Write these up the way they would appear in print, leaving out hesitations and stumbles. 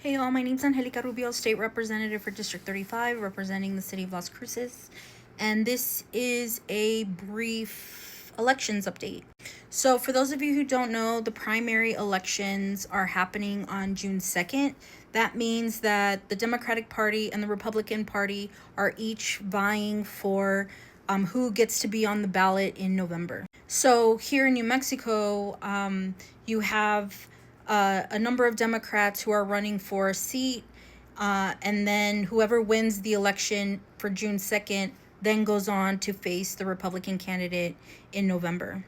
Hey all, my name's Angelica Rubio, State Representative for District 35, representing the City of Las Cruces, and this is a brief elections update. So for those of you who don't know, the primary elections are happening on June 2nd. That means that the Democratic Party and the Republican Party are each vying for who gets to be on the ballot in November. So here in New Mexico, you have a number of Democrats who are running for a seat, and then whoever wins the election for June 2nd then goes on to face the Republican candidate in November.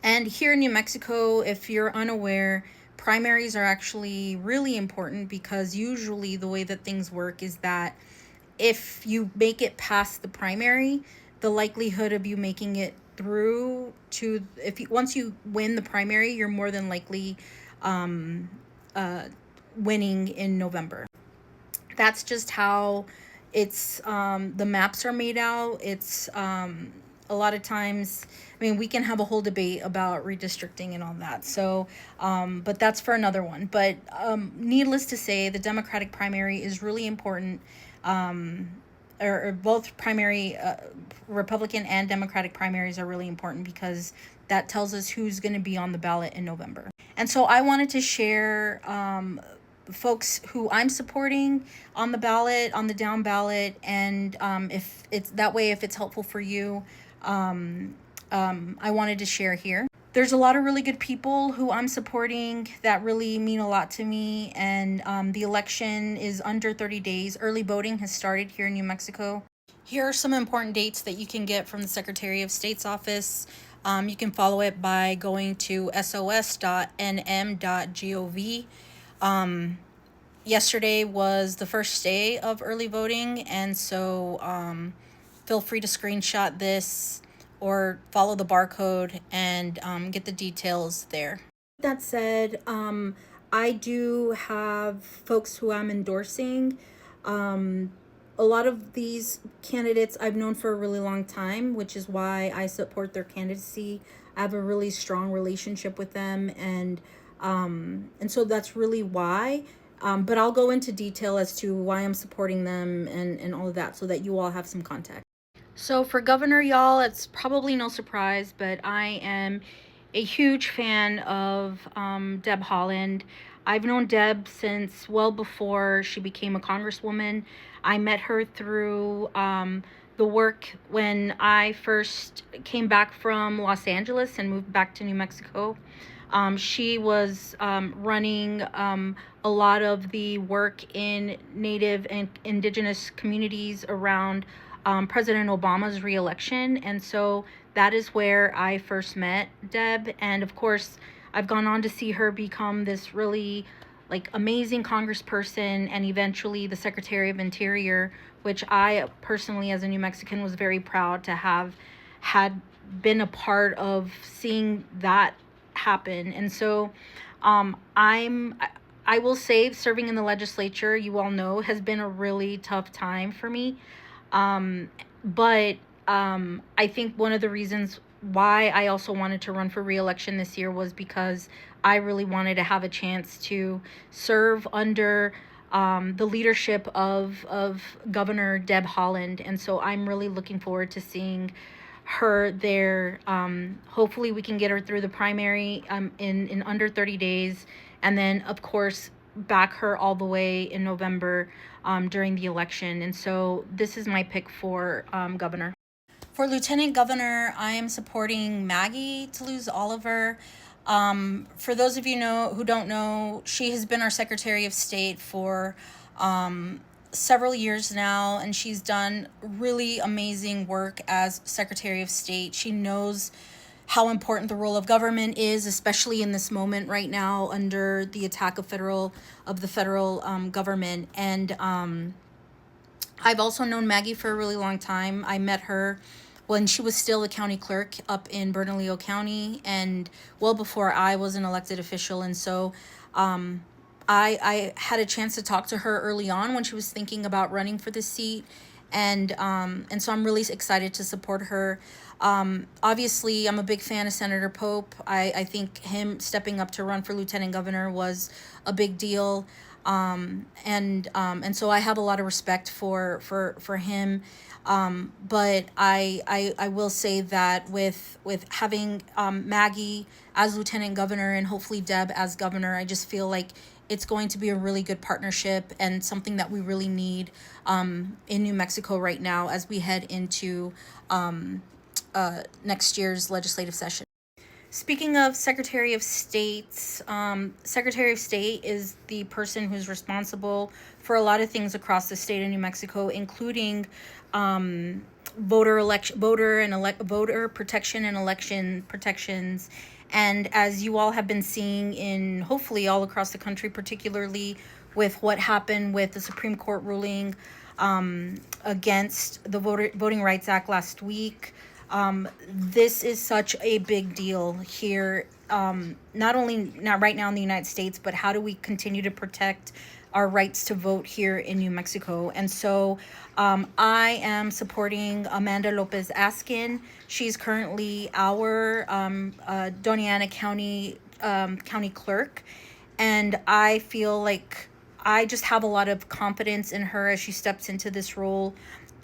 And here in New Mexico, if you're unaware, primaries are actually really important because usually the way that things work is that if you make it past the primary, the likelihood of you making it through to once you win the primary, you're more than likely winning in November. That's just how it's the maps are made out. It's a lot of times, I mean, we can have a whole debate about redistricting and all that. So, but that's for another one. But needless to say, the Democratic primary is really important. Or both primary, Republican and Democratic primaries are really important because that tells us who's going to be on the ballot in November. And so I wanted to share folks who I'm supporting on the ballot, on the down ballot, and if it's that way, if it's helpful for you, I wanted to share here. There's a lot of really good people who I'm supporting that really mean a lot to me, and the election is under 30 days. Early voting has started here in New Mexico. Here are some important dates that you can get from the Secretary of State's office. You can follow it by going to sos.nm.gov. Yesterday was the first day of early voting, and so feel free to screenshot this or follow the barcode and get the details there. That said, I do have folks who I'm endorsing. A lot of these candidates I've known for a really long time, which is why I support their candidacy. I have a really strong relationship with them, and so that's really why. But I'll go into detail as to why I'm supporting them and all of that so that you all have some context. So for governor, y'all, it's probably no surprise, but I am a huge fan of Deb Haaland. I've known Deb since well before she became a congresswoman. I met her through the work when I first came back from Los Angeles and moved back to New Mexico. She was running a lot of the work in Native and Indigenous communities around President Obama's reelection. And so that is where I first met Deb. And of course, I've gone on to see her become this really amazing congressperson and eventually the Secretary of Interior, which I personally, as a New Mexican, was very proud to have had been a part of seeing that happen. And so I will say serving in the legislature, you all know, has been a really tough time for me. But I think one of the reasons why I also wanted to run for re-election this year was because I really wanted to have a chance to serve under the leadership of Governor Deb Haaland. And so I'm really looking forward to seeing her there. Hopefully we can get her through the primary in under 30 days. And then, of course, back her all the way in November during the election. And so this is my pick for governor. For lieutenant governor, I am supporting Maggie Toulouse Oliver. For those of you who don't know, she has been our Secretary of State for several years now, and she's done really amazing work as Secretary of State. She knows how important the role of government is, especially in this moment right now under the attack of the federal government. And I've also known Maggie for a really long time. I met her when she was still a county clerk up in Bernalillo County, and well before I was an elected official. And so I had a chance to talk to her early on when she was thinking about running for the seat, and so I'm really excited to support her. Obviously, I'm a big fan of Senator Pope. I think him stepping up to run for lieutenant governor was a big deal. And so I have a lot of respect for him. But I will say that with having Maggie as lieutenant governor and hopefully Deb as governor, I just feel like it's going to be a really good partnership and something that we really need in New Mexico right now as we head into next year's legislative session. Speaking of Secretary of State, Secretary of State is the person who's responsible for a lot of things across the state of New Mexico, including voter protection and election protections. And as you all have been seeing in hopefully all across the country, particularly with what happened with the Supreme Court ruling against the Voting Rights Act last week, this is such a big deal here, not right now in the United States, but how do we continue to protect our rights to vote here in New Mexico? And so I am supporting Amanda Lopez Askin. She's currently our Doña Ana County clerk, and I feel like I just have a lot of confidence in her as she steps into this role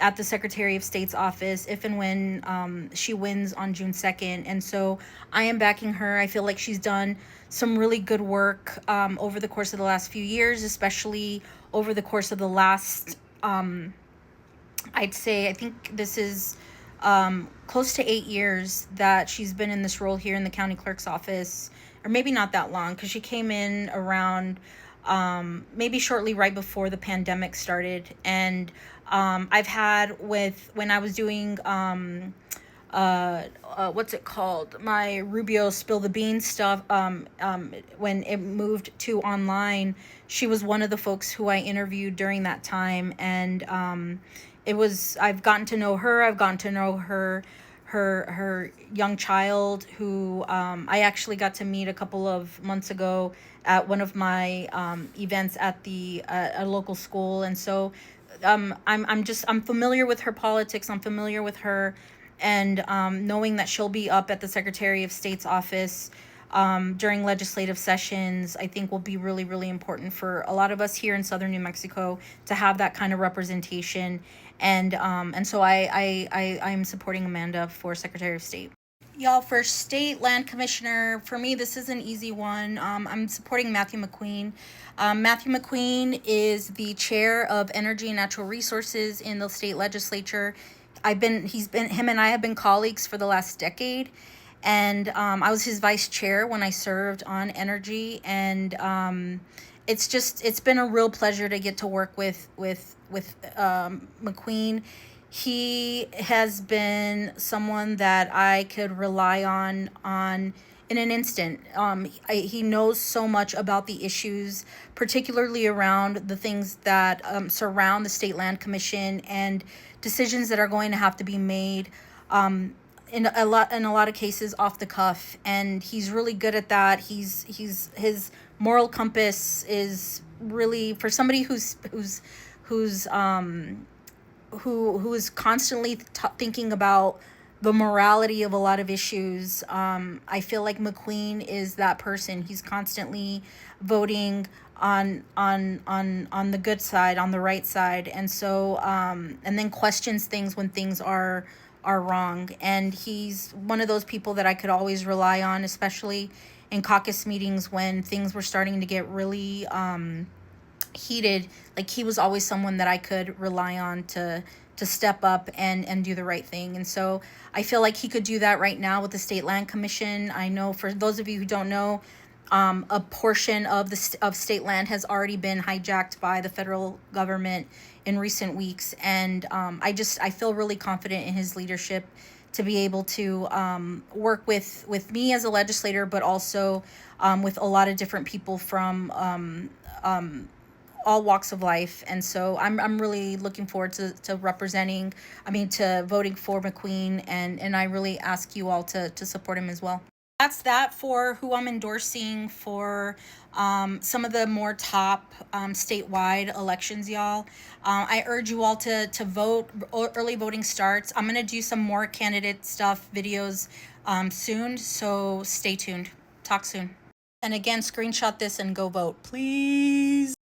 at the Secretary of State's office if and when she wins on June 2nd. And so I am backing her. I feel like she's done some really good work over the course of the last few years, especially over the course of the last, I think this is close to 8 years that she's been in this role here in the county clerk's office, or maybe not that long, because she came in around maybe shortly right before the pandemic started. And I've had when I was doing what's it called, my Rubio Spill the Beans stuff, when it moved to online, she was one of the folks who I interviewed during that time. And I've gotten to know her. I've gotten to know her young child, who I actually got to meet a couple of months ago at one of my events at a local school. And so I'm familiar with her politics. I'm familiar with her, and knowing that she'll be up at the Secretary of State's office during legislative sessions, I think will be really, really important for a lot of us here in Southern New Mexico to have that kind of representation. And so I'm supporting Amanda for Secretary of State. Y'all, for state land commissioner, for me, this is an easy one. I'm supporting Matthew McQueen. Matthew McQueen is the chair of Energy and Natural Resources in the state legislature. Him and I have been colleagues for the last decade, and I was his vice chair when I served on energy. And it's been a real pleasure to get to work with McQueen. He has been someone that I could rely on in an instant. He knows so much about the issues, particularly around the things that surround the State Land Commission and decisions that are going to have to be made in a lot of cases off the cuff. And he's really good at that. His moral compass is really, for somebody who is constantly thinking about the morality of a lot of issues. I feel like McQueen is that person. He's constantly voting on the good side, on the right side, and so and then questions things when things are wrong. And he's one of those people that I could always rely on, especially in caucus meetings when things were starting to get really heated. Like, he was always someone that I could rely on to step up and do the right thing. And so I feel like he could do that right now with the State Land Commission. I know, for those of you who don't know, a portion of state land has already been hijacked by the federal government in recent weeks. And I feel really confident in his leadership to be able to work with me as a legislator, but also with a lot of different people from all walks of life. And so I'm really looking forward to voting for McQueen, and I really ask you all to support him as well. That's that for who I'm endorsing for some of the more top statewide elections, y'all. I urge you all to vote. Early voting starts. I'm going to do some more candidate stuff videos soon, so stay tuned. Talk soon. And again, screenshot this and go vote, please.